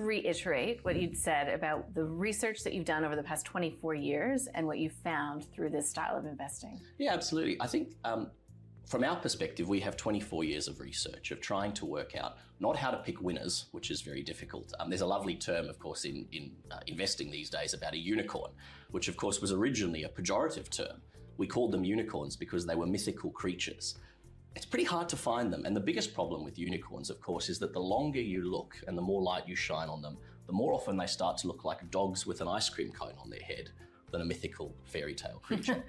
reiterate what you'd said about the research that you've done over the past 24 years and what you've found through this style of investing? Yeah, absolutely. I think from our perspective, we have 24 years of research of trying to work out not how to pick winners, which is very difficult. There's a lovely term, of course, in investing these days about a unicorn, which of course was originally a pejorative term. We called them unicorns because they were mythical creatures. It's pretty hard to find them. And the biggest problem with unicorns, of course, is that the longer you look and the more light you shine on them, the more often they start to look like dogs with an ice cream cone on their head than a mythical fairy tale creature.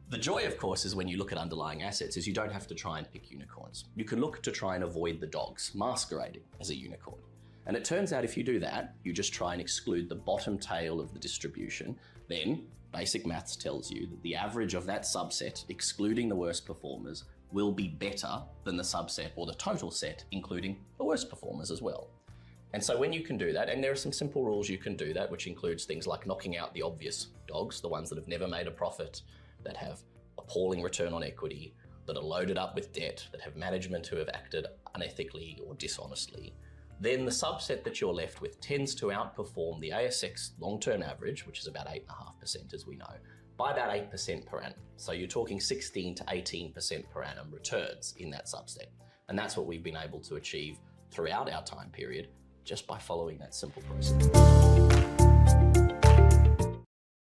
The joy, of course, is when you look at underlying assets is you don't have to try and pick unicorns. You can look to try and avoid the dogs masquerading as a unicorn. And it turns out if you do that, you just try and exclude the bottom tail of the distribution, then basic maths tells you that the average of that subset, excluding the worst performers, will be better than the subset or the total set, including the worst performers as well. And so when you can do that, and there are some simple rules you can do that, which includes things like knocking out the obvious dogs, the ones that have never made a profit, that have appalling return on equity, that are loaded up with debt, that have management who have acted unethically or dishonestly, then the subset that you're left with tends to outperform the ASX long-term average, which is about 8.5% as we know, by about 8% per annum. So you're talking 16 to 18% per annum returns in that subset. And that's what we've been able to achieve throughout our time period just by following that simple process.